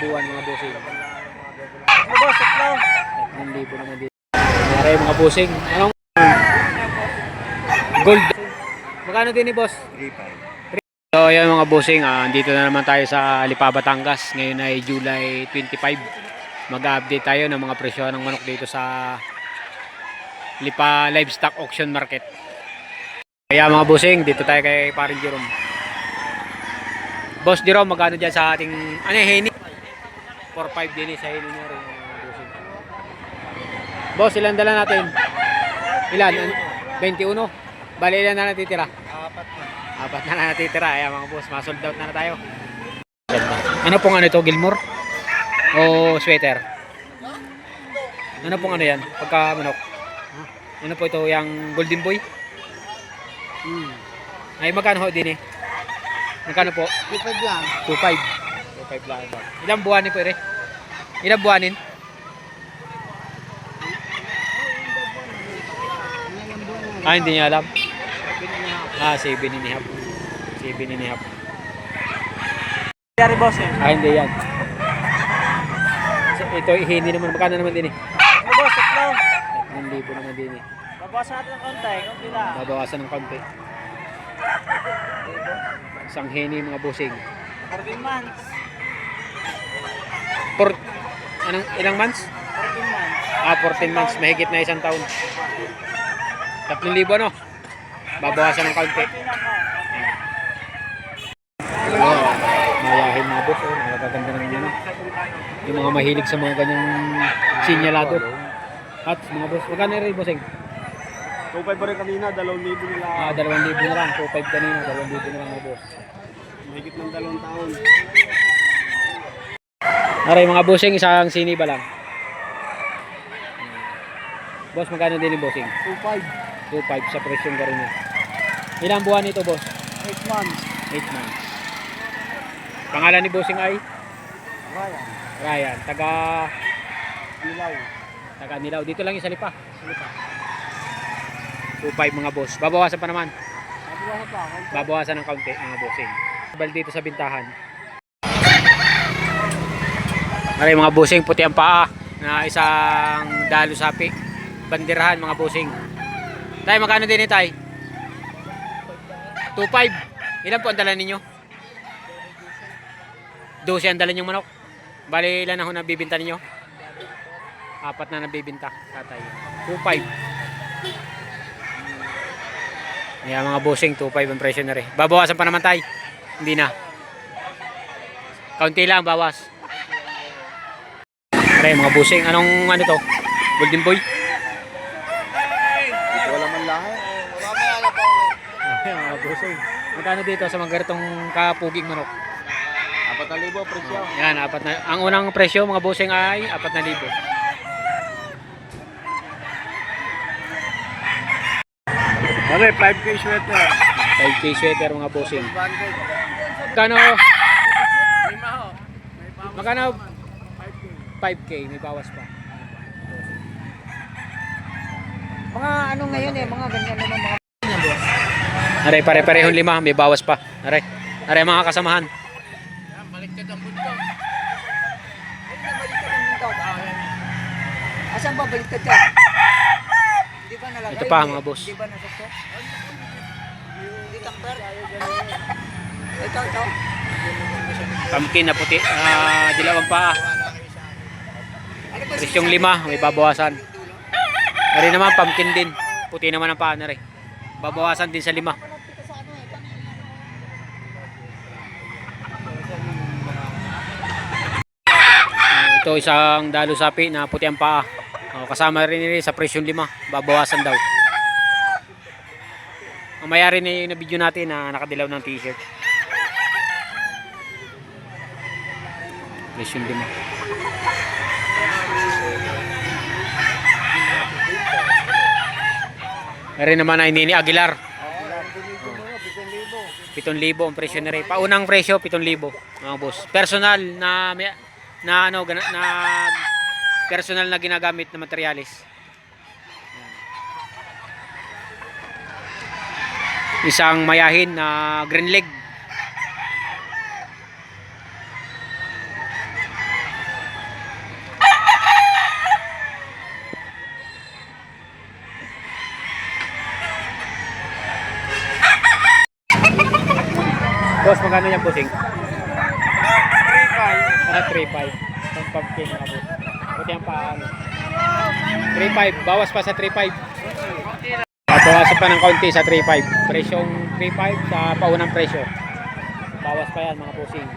Buwan mga bossing. Boss, tatlo. 3,000 naman dito. Maray mga bossing. Anong gold? Magkano din ni boss? 3,500. So ayan mga bossing, dito na naman tayo sa Lipa, Batangas. Ngayon ay July 25. Mag-update tayo ng mga presyo ng manok dito sa Lipa Livestock Auction Market. Kaya mga bossing, dito tayo kay Paring Jerome. Boss Jerome, magkano dyan sa ating heni? 4,500 din sa heni niya rin. Boss, ilan dala natin? Ilan? 21. Bali, ilan na natitira? 4 na. 4 na natitira. Ayan mga boss, ma-sold out na tayo. Ano pong ito? Gilmore? O sweater? Ano pong yan? Pagka manok? Ano po ito? Yung Golden Boy? Ay, magkano ho din eh? Magkano po? 2,500 lang. 2,500 lang. Ilang buwanin po ere? Ilang buwanin? Hindi niya alam. 7 and a half. 7 and a half. Dari boss eh. Hindi yan. Ito hindi naman. Magkano naman din eh? Boss, tatlo. 3,000 naman din eh. Babawasan natin ng konti. Konti lang. Babawasan ng kaunti. Isang heni mga bossing. 14 months. Ilang months? 14 months. 14 months. Mahigit na isang taon. 3,000 no? Babawasan ng kaunti. Mayahin mga boss. Magaganda naman yun. Yung mga mahilig sa mga ganyang sinyalado. At mga boss, magkano rin bossing? 2,500 pa rin kanina. 2,000 nila. 2,000 na lang. 2,500 kanina. 2,000 na lang mga boss. Mahigit ng 2 taon. Aray mga bossing, isang sini ba lang? Boss, magkano din yung bossing? 2,500. 2,500 sa presyong ka rin. Ilang buwan ito boss? 8 months. 8 months. Pangalan ni bossing ay? Ryan. Ryan. Taga Dilaw. Nilaw. Dito lang yung sa Lipa. 2,500 mga boss. Babawasan pa naman. Babawasan pa. Babawasan ng kaunti mga bossing. Bal dito sa bintahan. Aray mga bossing, puti ang paa na isang dalo sapi. Bandirahan mga bossing. Tay, magkano din tay? 2,500. Ilan po ang dala ninyo? 12 ang dala ninyong manok. Bali, ilan na ho nabibinta ninyo? 4 na nabibinta, tatay. 2,500. Ayan mga bossing, 2,500 ang presyo na rin. Babawasan pa naman tay? Hindi na. Kaunti lang, bawas. Aray mga bossing, anong ano to? Golden Boy? Dito wala man lahat. Mamaya na po. Mga bossing. Magkano dito sa mga ganitong kapuging manok? 4,000 presyo. Yan, 4 na. Ang unang presyo mga bossing ay 4,000. Ano 5K sweater. 5K sweater mga bossing. 100. Magkano? Lima ho. Magkano? 5K, may bawas pa. Mga ano ngayon eh, mga ganyan naman mga Aray, pare-parehong 5, may bawas pa. Aray, mga kasamahan. baliktad ang bundok. Baliktad ang bundok. Asan ba baliktad yan? Di ba nalagay? Ito pa mga boss. Di ba nasakto? Di takper? Ito. Pumpkin na puti, dilawang paa. Presyong 5, may babawasan. Aray naman, pumpkin din. Puti naman ang paa na rin. Babawasan din sa 5. Ito isang dalo sapi na puti ang paa. Kasama rin nila sa presyong 5. Babawasan daw. Ang mayari na yung video natin na nakadilaw ng t-shirt. Presyong 5. Meron naman ay Nini Aguilar. 7,000 ang presyo na rin. Paunang presyo 7,000 mga boss. Personal na personal na ginagamit na materialis. Isang mayahin na green leg. Boss, magkano yan, bossing? 3.5. 3.5. Ang pumpkin mga boss. Buti ang paano. 3.5. Bawas pa sa 3.5. Bawasan pa ng kaunti sa 3.5. Presyong 3.5 sa paunang presyo. Bawas pa yan mga bossing.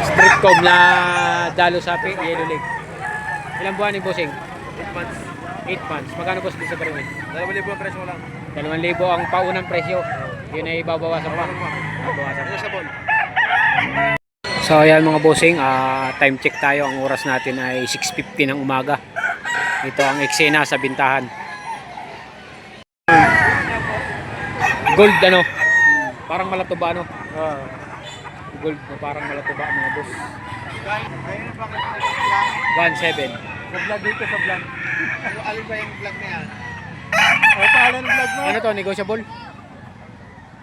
Street comb na dalo sapi, yellow leg. Ilang buwan ni bossing? 8 months. 8 months. Magkano boss dito sa barin? 2,000 ang presyo lang. 2,000 ang paunang presyo. Yun ay babawasan pa. Babawasan pa. Sabon. So ayan mga bossing, time check tayo. Ang oras natin ay 6:50 ng umaga. Ito ang eksena sa bintahan. Gold ano? Parang malatuba ano? Gold na parang malatuba mga boss. 1.7. Vlog dito sa vlog. Alin ba yung vlog na yan? Pangalan ng vlog mo? Ano to? Negotiable?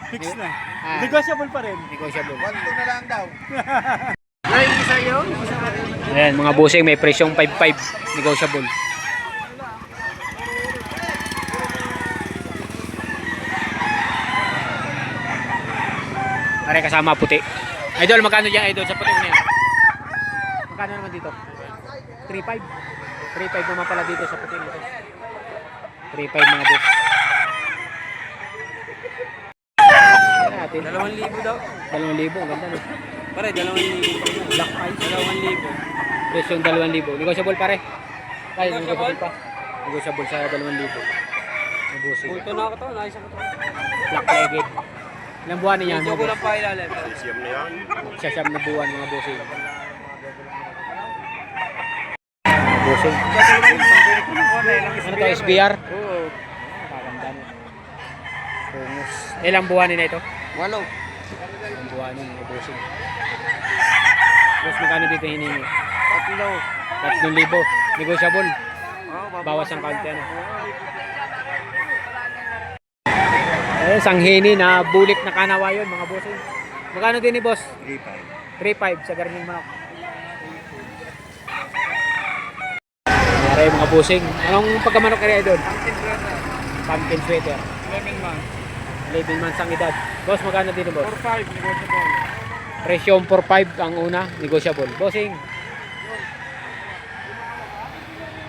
Fix na. Ah. Negotiable pa rin. Negotiable. 1.2 na lang daw. Ay, isa yun? Ayan mga bossing, may presyong 5.5. Negotiable. Pare kasama puti. Idol, magkano dyan idol sa puti mo na yan? Magkano naman dito? 3.5. 3.5 naman pala dito sa puti nito. 3.5 mga boss. Ayan natin. 2,000 daw. 2,000. Ang ganda no. Pare, 2,000. Black eyes. 2,000. Presyong 2,000. Negotiable pare. Ay, negotiable pa. Negotiable sa 2,000. Ang bossing. Bulto na ako to. Naisa ko to. Black legged. Ilang buwan niya? Medyo ko lang pa ilalim. Siyam na buwan mga bossing. Bossing. Ano to? SBR? Oo. Maganda no. Pungos. Ilang buwan na ito? 8. Ilang buwan mga bossing. Boss, magkano dito hiningi? 3,000. Negotiable. Bawas ang kaunti ano. Sanghini na bulik na kanawa yun mga bossing. Magkano din ni boss? 3.5 sa garning manok. Maray mga bossing. Anong pagkamanok kaya doon? Pumpkin sweater. 11 months. 11 months ang edad. Boss, magkano din ni boss? 4.5. Negotiable. Presyong 4.5 ang una, negotiable. Bossing.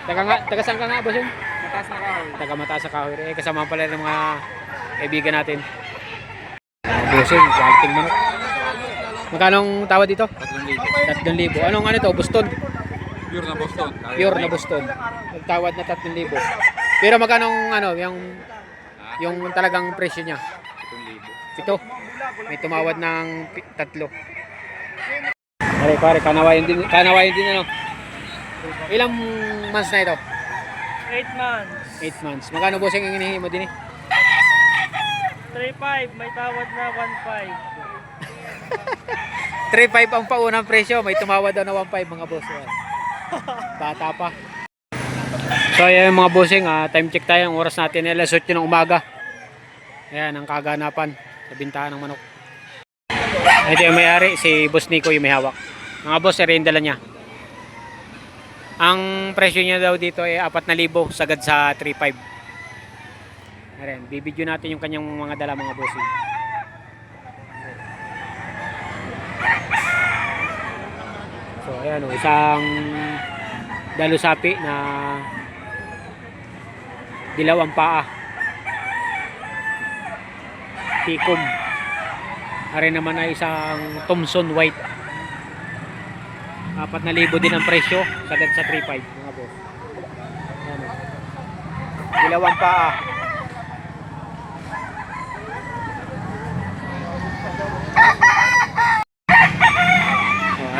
Taga saan ka nga bossing? Mataas na kahoy. Taga Mataas sa Kahoy. Eh, kasama pala ng mga kaibigan natin. Bossing, quality manok. Magkano ang tawad dito? 3,000. Anong ano to? Boston? Pure na Boston. Pure na Boston. Nagtawad na 3,000. Pero magkano ano, yung talagang presyo niya? 7. May tumawad ng 3. Pare, kanawayan din ano. Ilang months na ito? 8 months. 8 months. Magkano bossing ang hinihingi mo din eh? 3.5. May tawad na 1.5. 3.5 ang paunang presyo, may tumawad daw na 1.5 mga boss. Bata pa. So ayan mga bossing, time check tayo. Ang oras natin ay 8 ng umaga. Ayan ang kaganapan sa bintahan ng manok. Ito yung may-ari, si Boss Nico yung may hawak. Mga boss, rin dala niya. Ang presyo niya daw dito ay 4,000 sagad sa 3.5. Ayan, bibidyo natin yung kanyang mga dala mga bossing. So ayan o, isang dalo sapi na dilaw ang paa. Tikom. Are naman ay isang Thompson White. 4,000 din ang presyo sagad sa 3.5 mga boss. Ayan o. Dilaw ang paa.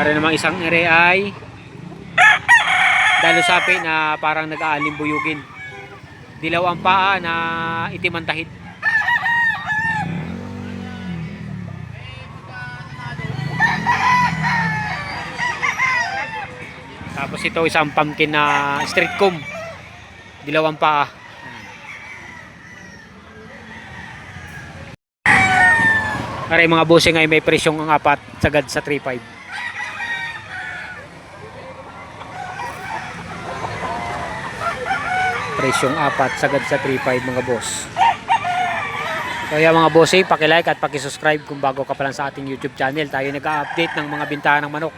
Are namang isang ere ay dalo sapi na parang nag-aalim buyugin. Dilaw ang paa na itim ang tahid. Tapos ito isang pumpkin na street comb. Dilaw ang paa. Are mga bossing ay may presyong ang 4 sagad sa 3.5. Presyong 4 sagad sa 3.5 mga boss. Kaya mga bossing, paki-like at paki-subscribe kung bago ka pa lang sa ating YouTube channel. Tayo nag-update ng mga bintahan ng manok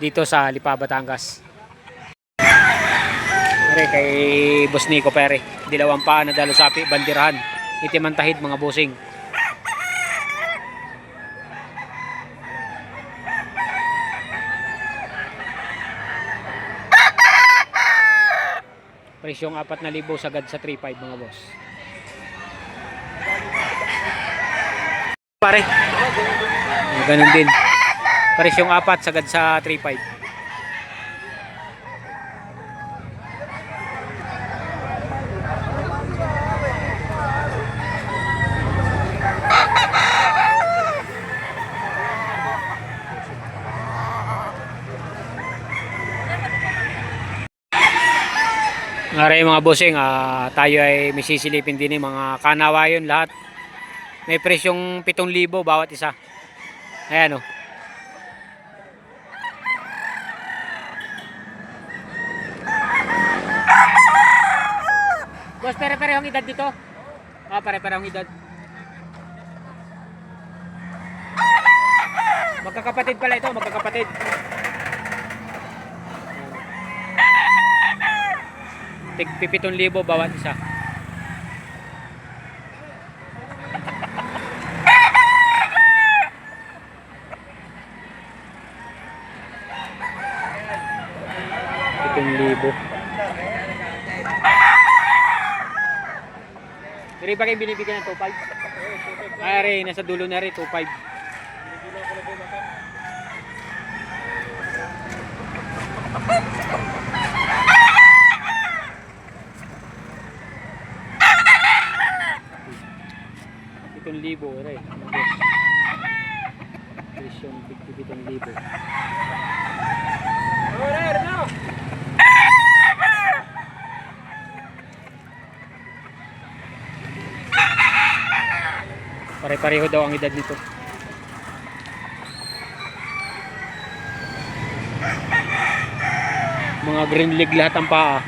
dito sa Lipa, Batangas. Pare, kay Boss Nico pare, dilawang paa na dalo sapi, bandirahan, itim ang tahid mga bossing. Presyong 4,000 sagad sa 3.5 mga boss. Pare, ganun din. Presyong 4 sagad sa 3.5. Ngaray mga bossing, tayo ay may sisilipin din mga kanawayon lahat. May presyong 7,000 bawat isa. Ayan o. Boss, pare-parehong edad dito? Pare-parehong edad. Magkakapatid pala ito, magkakapatid. Tig 7,000 bawat isa. Pero ba kayo binibigyan ng 2.5? Ay, nasa dulo na rin, 2.5. Itong libo, rin. Presyon, 7,000. Pare-pareho daw ang edad nito. Mga green leg lahat ang paa.